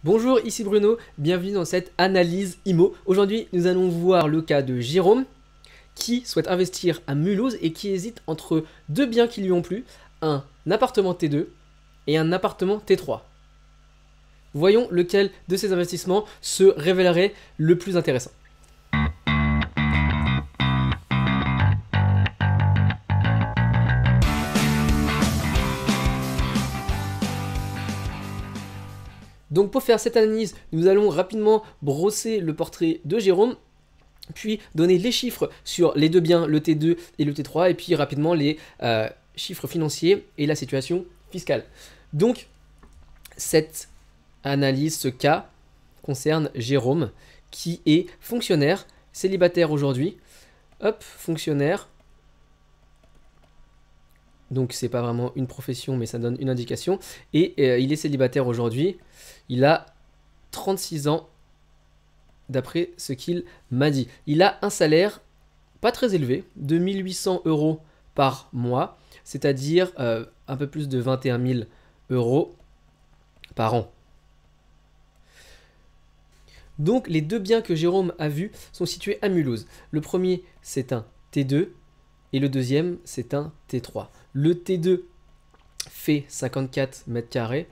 Bonjour, ici Bruno, bienvenue dans cette analyse IMO. Aujourd'hui, nous allons voir le cas de Jérôme qui souhaite investir à Mulhouse et qui hésite entre deux biens qui lui ont plu, un appartement T2 et un appartement T3. Voyons lequel de ces investissements se révélerait le plus intéressant. Donc pour faire cette analyse, nous allons rapidement brosser le portrait de Jérôme, puis donner les chiffres sur les deux biens, le T2 et le T3, et puis rapidement les chiffres financiers et la situation fiscale. Donc cette analyse, ce cas, concerne Jérôme, qui est fonctionnaire, célibataire aujourd'hui. Hop, fonctionnaire. Donc c'est pas vraiment une profession, mais ça donne une indication. Et il est célibataire aujourd'hui. Il a 36 ans, d'après ce qu'il m'a dit. Il a un salaire pas très élevé, de 1800 € par mois, c'est-à-dire un peu plus de 21 000 € par an. Donc les deux biens que Jérôme a vus sont situés à Mulhouse. Le premier, c'est un T2 et le deuxième, c'est un T3. Le T2 fait 54 mètres carrés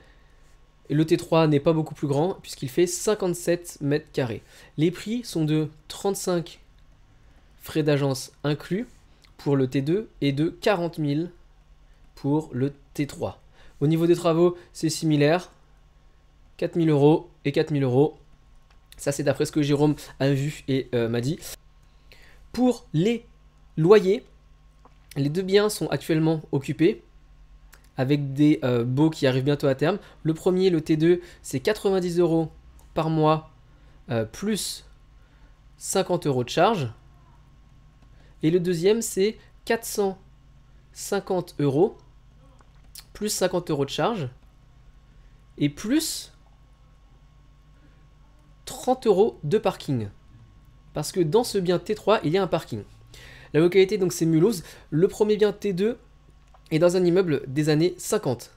et le T3 n'est pas beaucoup plus grand puisqu'il fait 57 mètres carrés. Les prix sont de 35 frais d'agence inclus pour le T2 et de 40 000 pour le T3. Au niveau des travaux, c'est similaire, 4 000 € et 4 000 €. Ça, c'est d'après ce que Jérôme a vu et m'a dit. Pour les loyers, les deux biens sont actuellement occupés avec des baux qui arrivent bientôt à terme. Le premier, le T2, c'est 90 € par mois plus 50 € de charge. Et le deuxième, c'est 450 € plus 50 € de charge et plus 30 € de parking. Parce que dans ce bien T3, il y a un parking. La localité, donc, c'est Mulhouse. Le premier bien T2 est dans un immeuble des années 50.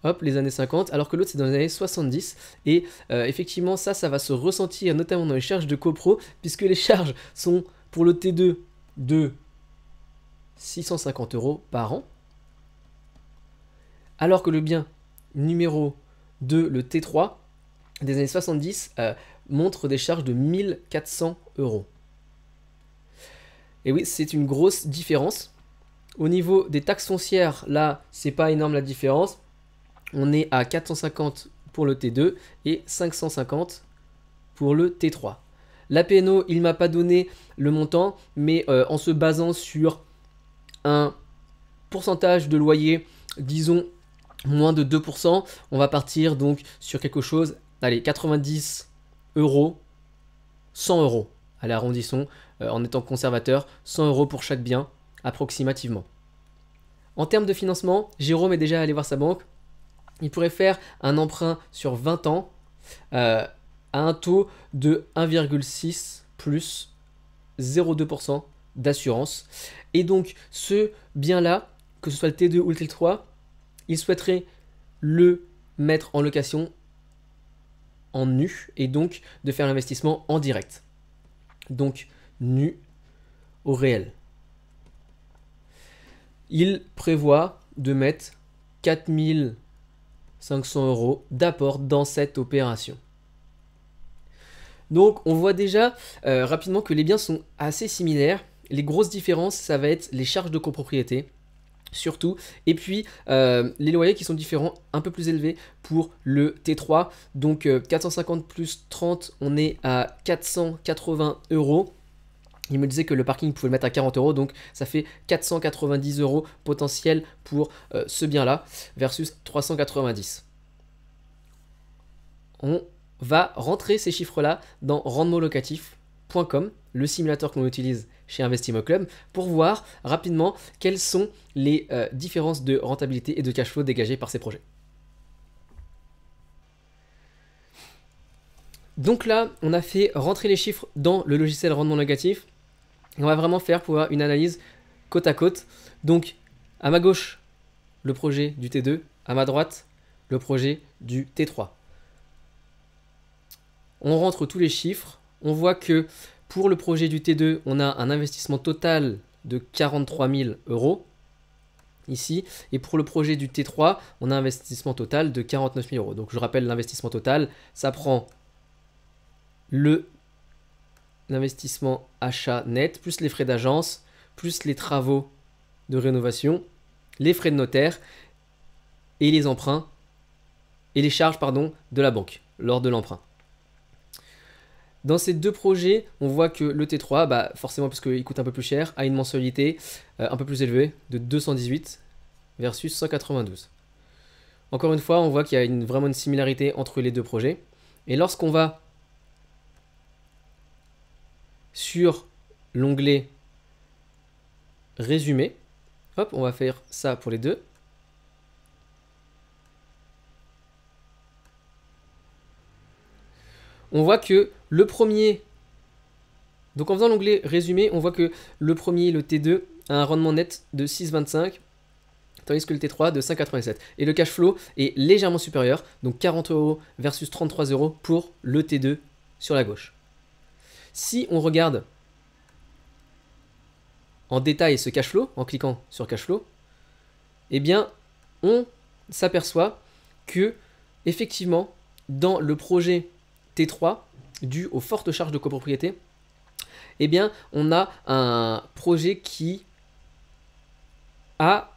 Hop, les années 50, alors que l'autre, c'est dans les années 70. Et effectivement, ça va se ressentir notamment dans les charges de copro, puisque les charges sont pour le T2 de 650 € par an, alors que le bien numéro 2, le T3, des années 70, montre des charges de 1400 €. Et oui, c'est une grosse différence. Au niveau des taxes foncières, là, c'est pas énorme la différence. On est à 450 pour le T2 et 550 pour le T3. La PNO, il m'a pas donné le montant, mais en se basant sur un pourcentage de loyer, disons moins de 2%, on va partir donc sur quelque chose, allez, 90 €, 100 €, allez, arrondissons, en étant conservateur, 100 € pour chaque bien, approximativement. En termes de financement, Jérôme est déjà allé voir sa banque. Il pourrait faire un emprunt sur 20 ans à un taux de 1,6 plus 0,2% d'assurance. Et donc ce bien-là, que ce soit le T2 ou le T3, il souhaiterait le mettre en location en nu et donc de faire l'investissement en direct. Donc nu au réel. Il prévoit de mettre 4 500 € d'apport dans cette opération. Donc on voit déjà rapidement que les biens sont assez similaires. Les grosses différences, ça va être les charges de copropriété, surtout, et puis les loyers qui sont différents, un peu plus élevés pour le T3. Donc 450 plus 30, on est à 480 €. Il me disait que le parking pouvait le mettre à 40 €, donc ça fait 490 € potentiel pour ce bien-là, versus 390. On va rentrer ces chiffres-là dans rendementlocatif.com, le simulateur qu'on utilise chez Investimo Club, pour voir rapidement quelles sont les différences de rentabilité et de cash flow dégagées par ces projets. Donc là, on a fait rentrer les chiffres dans le logiciel rendement locatif. On va vraiment faire pour avoir une analyse côte à côte. Donc, à ma gauche, le projet du T2, à ma droite, le projet du T3. On rentre tous les chiffres. On voit que pour le projet du T2, on a un investissement total de 43 000 euros ici. Et pour le projet du T3, on a un investissement total de 49 000 euros. Donc je rappelle l'investissement total, ça prend l'investissement achat net, plus les frais d'agence, plus les travaux de rénovation, les frais de notaire et les emprunts et les charges de la banque lors de l'emprunt. Dans ces deux projets, on voit que le T3, forcément parce qu'il coûte un peu plus cher, a une mensualité un peu plus élevée de 218 versus 192. Encore une fois, on voit qu'il y a vraiment une similarité entre les deux projets. Et lorsqu'on va sur l'onglet résumé, hop, on va faire ça pour les deux. On voit que le premier, donc en faisant l'onglet résumé, on voit que le premier, le T2, a un rendement net de 6,25, tandis que le T3 de 5,87. Et le cash flow est légèrement supérieur, donc 40 euros versus 33 euros pour le T2 sur la gauche. Si on regarde en détail ce cash flow, en cliquant sur cash flow, eh bien, on s'aperçoit que, effectivement, dans le projet T3, dû aux fortes charges de copropriété, eh bien, on a un projet qui a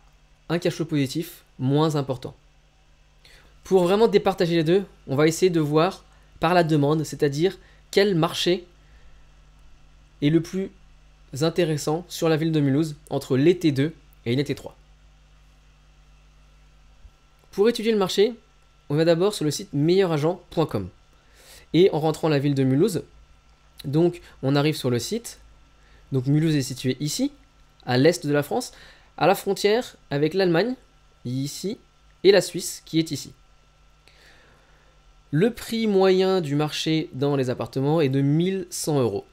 un cash flow positif moins important. Pour vraiment départager les deux, on va essayer de voir par la demande, c'est-à-dire quel marché est le plus intéressant sur la ville de Mulhouse entre les T2 et les T3. Pour étudier le marché, on va d'abord sur le site meilleuragent.com. Et en rentrant la ville de Mulhouse, donc on arrive sur le site. Donc Mulhouse est situé ici, à l'est de la France, à la frontière avec l'Allemagne, ici, et la Suisse, qui est ici. Le prix moyen du marché dans les appartements est de 1100 euros.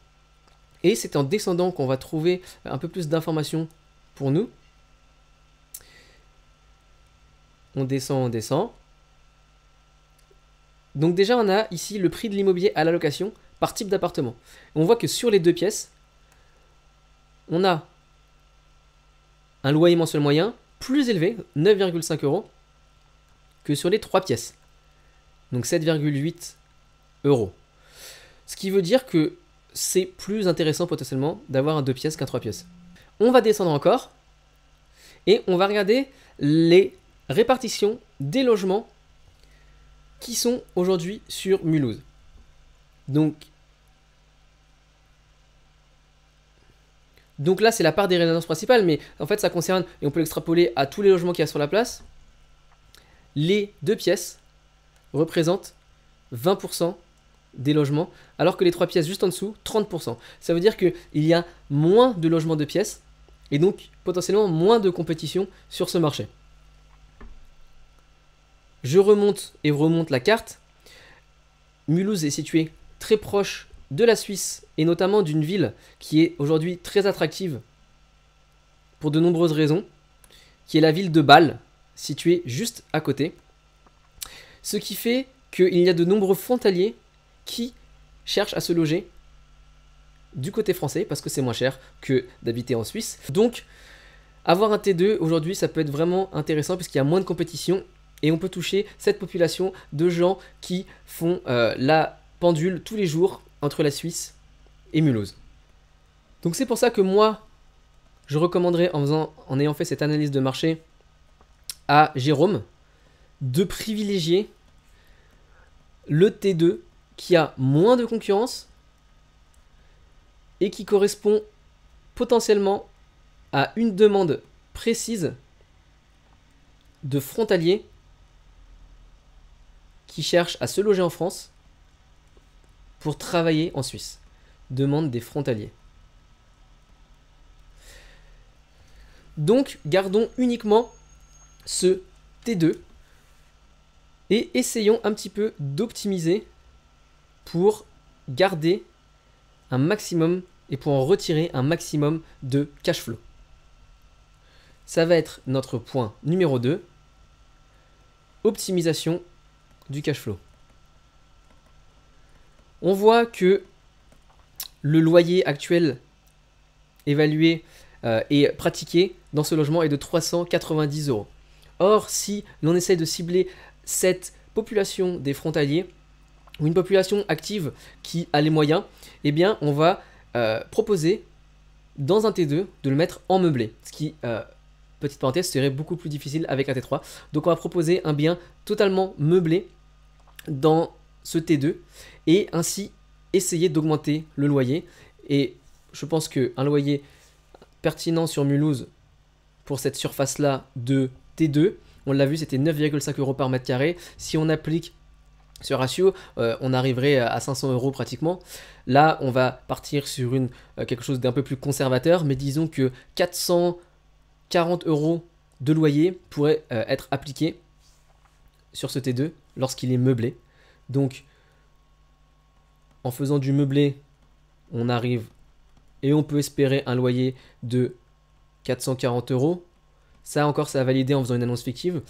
Et c'est en descendant qu'on va trouver un peu plus d'informations pour nous. On descend, on descend. Donc déjà, on a ici le prix de l'immobilier à la location par type d'appartement. On voit que sur les deux pièces, on a un loyer mensuel moyen plus élevé, 9,5 euros, que sur les 3 pièces. Donc 7,8 euros. Ce qui veut dire que c'est plus intéressant potentiellement d'avoir un 2 pièces qu'un 3 pièces. On va descendre encore et on va regarder les répartitions des logements qui sont aujourd'hui sur Mulhouse. Donc là, c'est la part des résidences principales, mais en fait, ça concerne, et on peut l'extrapoler à tous les logements qu'il y a sur la place. Les 2 pièces représentent 20% des logements, alors que les 3 pièces juste en dessous, 30%. Ça veut dire qu'il y a moins de logements de pièces, et donc potentiellement moins de compétition sur ce marché. Je remonte et remonte la carte. Mulhouse est situé très proche de la Suisse et notamment d'une ville qui est aujourd'hui très attractive pour de nombreuses raisons, qui est la ville de Bâle, située juste à côté. Ce qui fait qu'il y a de nombreux frontaliers qui cherchent à se loger du côté français parce que c'est moins cher que d'habiter en Suisse. Donc, avoir un T2 aujourd'hui, ça peut être vraiment intéressant puisqu'il y a moins de compétition. Et on peut toucher cette population de gens qui font la pendule tous les jours entre la Suisse et Mulhouse. Donc c'est pour ça que moi, je recommanderais, en ayant fait cette analyse de marché, à Jérôme de privilégier le T2 qui a moins de concurrence et qui correspond potentiellement à une demande précise de frontaliers qui cherchent à se loger en France pour travailler en Suisse. Demande des frontaliers. Donc, gardons uniquement ce T2 et essayons un petit peu d'optimiser pour garder un maximum et pour en retirer un maximum de cash flow. Ça va être notre point numéro 2, optimisation du cash flow. On voit que le loyer actuel évalué et pratiqué dans ce logement est de 390 €. Or, si l'on essaie de cibler cette population des frontaliers, ou une population active qui a les moyens, eh bien on va proposer dans un T2 de le mettre en meublé, ce qui, petite parenthèse, serait beaucoup plus difficile avec un T3. Donc on va proposer un bien totalement meublé dans ce T2 et ainsi essayer d'augmenter le loyer. Et je pense qu'un loyer pertinent sur Mulhouse pour cette surface-là de T2, on l'a vu, c'était 9,5 € par mètre carré. Si on applique ce ratio, on arriverait à 500 € pratiquement. Là, on va partir sur quelque chose d'un peu plus conservateur, mais disons que 440 € de loyer pourrait être appliqué sur ce T2 lorsqu'il est meublé. Donc, en faisant du meublé, on arrive et on peut espérer un loyer de 440 €. Ça encore, ça va valider en faisant une annonce fictive.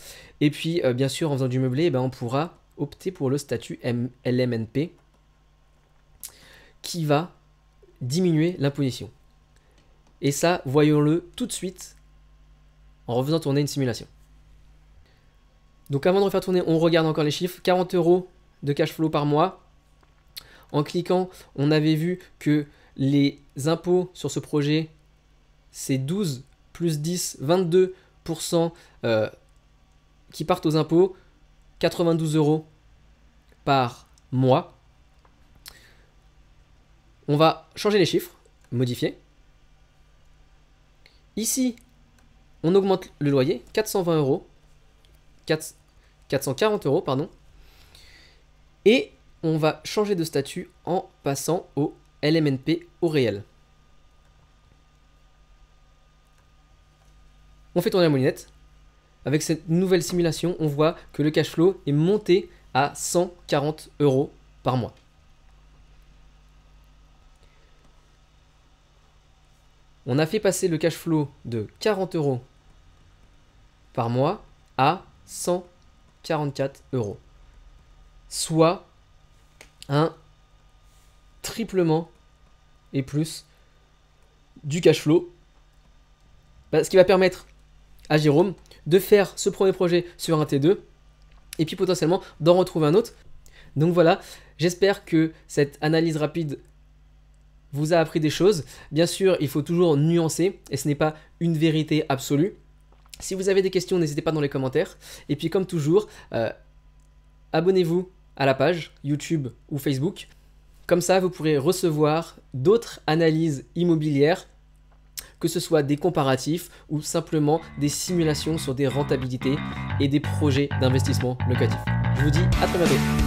Et puis, bien sûr, en faisant du meublé, on pourra opter pour le statut LMNP qui va diminuer l'imposition. Et ça, voyons-le tout de suite en refaisant tourner une simulation. Donc avant de refaire tourner, on regarde encore les chiffres. 40 € de cash flow par mois. En cliquant, on avait vu que les impôts sur ce projet, c'est 12 plus 10, 22% qui partent aux impôts, 92 € par mois. On va changer les chiffres, modifier. Ici, on augmente le loyer, 420 €, 440 €, pardon. Et on va changer de statut en passant au LMNP au réel. On fait tourner la moulinette. Avec cette nouvelle simulation, on voit que le cash flow est monté à 140 € par mois. On a fait passer le cash flow de 40 € par mois à 144 €. Soit un triplement et plus du cash flow. Ce qui va permettre à Jérôme de faire ce premier projet sur un T2 et puis potentiellement d'en retrouver un autre. Donc voilà, j'espère que cette analyse rapide vous a appris des choses. Bien sûr, il faut toujours nuancer et ce n'est pas une vérité absolue. Si vous avez des questions, n'hésitez pas dans les commentaires. Et puis comme toujours, abonnez-vous à la page YouTube ou Facebook. Comme ça, vous pourrez recevoir d'autres analyses immobilières, que ce soit des comparatifs ou simplement des simulations sur des rentabilités et des projets d'investissement locatif. Je vous dis à très bientôt.